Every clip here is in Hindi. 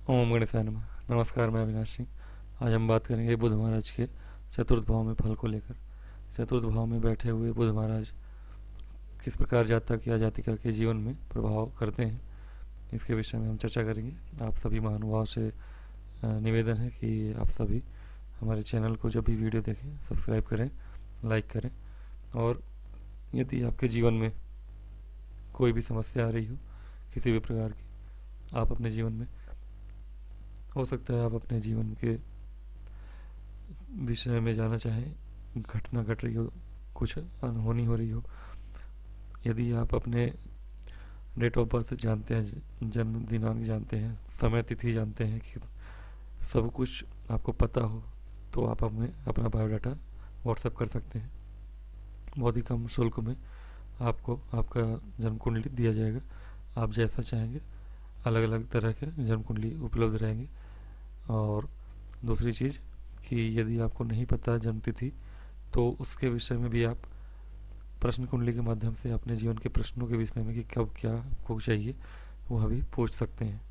ओम गणेशाय नमः। नमस्कार, मैं अविनाश सिंह। आज हम बात करेंगे बुध महाराज के चतुर्थ भाव में फल को लेकर। चतुर्थ भाव में बैठे हुए बुध महाराज किस प्रकार जातक या जातिका के जीवन में प्रभाव करते हैं, इसके विषय में हम चर्चा करेंगे। आप सभी महानुभाव से निवेदन है कि आप सभी हमारे चैनल को जब भी वीडियो देखें सब्सक्राइब करें, लाइक करें। और यदि आपके जीवन में कोई भी समस्या आ रही हो किसी भी प्रकार की, आप अपने जीवन में, हो सकता है आप अपने जीवन के विषय में जाना चाहें, घटना घट रही हो, कुछ अनहोनी हो रही हो, यदि आप अपने डेट ऑफ बर्थ जानते हैं, जन्म दिनांक जानते हैं, समय तिथि जानते हैं, कि सब कुछ आपको पता हो, तो आप हमें अपना बायोडाटा व्हाट्सएप कर सकते हैं। बहुत ही कम शुल्क में आपको आपका जन्म कुंडली दिया जाएगा। आप जैसा चाहेंगे, अलग अलग तरह के जन्म कुंडली उपलब्ध रहेंगे। और दूसरी चीज़ कि यदि आपको नहीं पता जन्म तिथि, तो उसके विषय में भी आप प्रश्न कुंडली के माध्यम से अपने जीवन के प्रश्नों के विषय में कि कब क्या आपको चाहिए वह भी पूछ सकते हैं।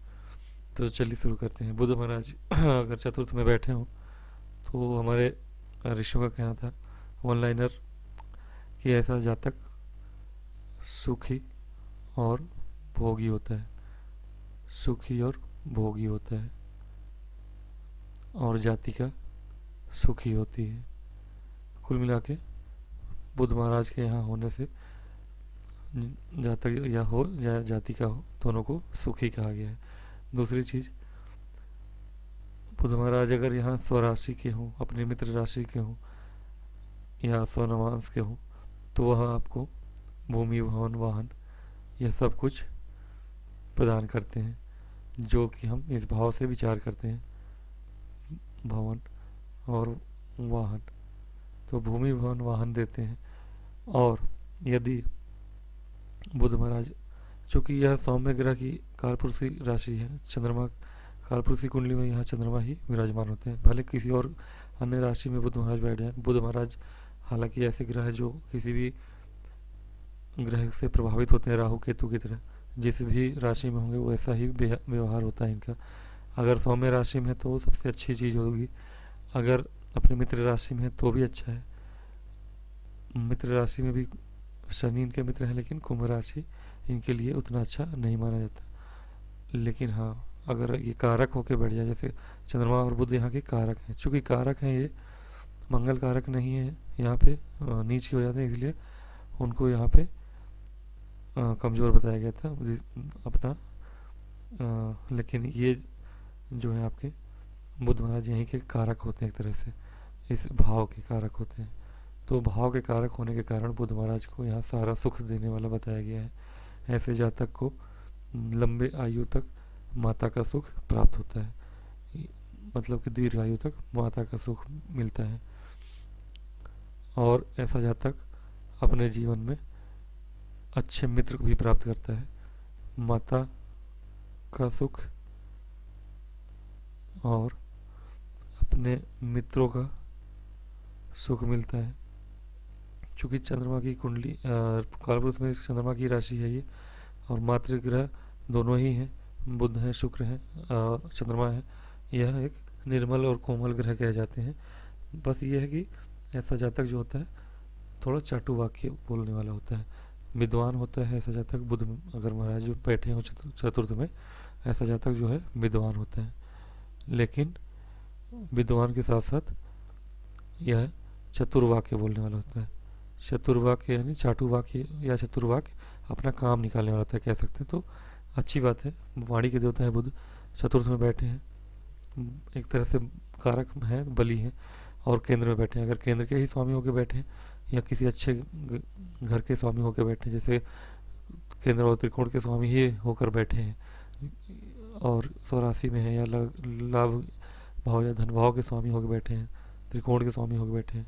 तो चलिए शुरू करते हैं। बुध महाराज अगर चतुर्थ में बैठे हों तो हमारे ऋषियों का कहना था, वन लाइनर, कि ऐसा जातक सुखी और भोगी होता है, सुखी और भोगी होता है, और जाति का सुखी होती है। कुल मिला के बुध महाराज के यहाँ होने से जातक या हो या जाति का हो, दोनों को सुखी कहा गया है। दूसरी चीज, बुध महाराज अगर यहाँ स्वराशि के हों, अपने मित्र राशि के हों या स्वनवांश के हों, तो वह आपको भूमि, भवन, वाहन, यह सब कुछ प्रदान करते हैं, जो कि हम इस भाव से विचार करते हैं। भवन और वाहन, तो भूमि, भवन, वाहन देते हैं। और यदि बुध महाराज, चूंकि यह सौम्य ग्रह की कालपुरुषी राशि है, चंद्रमा कालपुरुषी कुंडली में यहाँ चंद्रमा ही विराजमान होते हैं, भले किसी और अन्य राशि में बुध महाराज बैठ जाए। बुध महाराज हालांकि ऐसे ग्रह है जो किसी भी ग्रह से प्रभावित होते हैं, राहु केतु की तरह, जिस भी राशि में होंगे वो ऐसा ही व्यवहार होता है इनका। अगर सौम्य राशि में है तो सबसे अच्छी चीज़ होगी, अगर अपने मित्र राशि में है तो भी अच्छा है। मित्र राशि में भी शनि इनके मित्र हैं, लेकिन कुंभ राशि इनके लिए उतना अच्छा नहीं माना जाता। लेकिन हाँ, अगर ये कारक होके बैठ जाए, जैसे चंद्रमा और बुध यहाँ के कारक हैं, चूंकि कारक हैं ये, मंगल कारक नहीं है, यहाँ पे नीच हो जाते हैं, इसलिए उनको यहाँ पे कमज़ोर बताया गया था अपना। लेकिन ये जो है आपके बुध महाराज यहीं के कारक होते हैं, एक तरह से इस भाव के कारक होते हैं। तो भाव के कारक होने के कारण बुध महाराज को यहाँ सारा सुख देने वाला बताया गया है। ऐसे जातक को लंबे आयु तक माता का सुख प्राप्त होता है, मतलब कि दीर्घ आयु तक माता का सुख मिलता है। और ऐसा जातक अपने जीवन में अच्छे मित्र को भी प्राप्त करता है, माता का सुख और अपने मित्रों का सुख मिलता है। चूँकि चंद्रमा की कुंडली कालपुरुष में चंद्रमा की राशि है ये, और मातृग्रह दोनों ही हैं, बुध है, शुक्र है और चंद्रमा है। यह एक निर्मल और कोमल ग्रह कहे जाते हैं। बस ये है कि ऐसा जातक जो होता है थोड़ा चाटू वाक्य बोलने वाला होता है, विद्वान होता है ऐसा जातक। बुध अगर महाराज जो बैठे हो चतुर्थ में, ऐसा जातक जो है विद्वान होता है। लेकिन विद्वान के साथ साथ यह चतुर्वाक्य बोलने वाला होता है। चतुर्वाक्य यानी चाटू वाक्य या चतुर्वाक्य, अपना काम निकालने वाला होता है, कह सकते हैं। तो अच्छी बात है, वाणी के देवता है बुध, चतुर्थ में बैठे हैं, एक तरह से कारक है, बली है, और केंद्र में बैठे हैं। अगर केंद्र के ही स्वामी होकर बैठे हैं या किसी अच्छे घर के स्वामी होकर बैठे हैं, जैसे केंद्र और त्रिकोण के स्वामी ही होकर बैठे हैं, और स्वराशि में है, या लाभ भाव या धन भाव के स्वामी होकर बैठे हैं, त्रिकोण के स्वामी होकर बैठे हैं,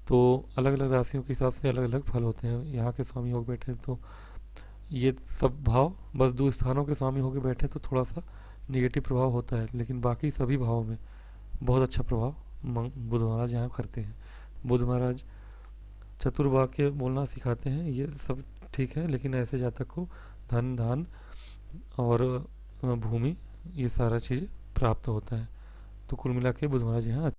तो अलग अलग राशियों के हिसाब से अलग अलग फल होते हैं। यहाँ के स्वामी होकर बैठे हैं तो ये सब भाव, बस दो स्थानों के स्वामी होकर बैठे तो थोड़ा सा निगेटिव प्रभाव होता है, लेकिन बाकी सभी भावों में बहुत अच्छा प्रभाव बुध महाराज यहाँ करते हैं। बुध महाराज चतुर्वाक्य बोलना सिखाते हैं, ये सब ठीक है, लेकिन ऐसे जातक को धन, धान और भूमि ये सारा चीज़ प्राप्त होता है। तो कुल मिला के बुध महाराज यहाँ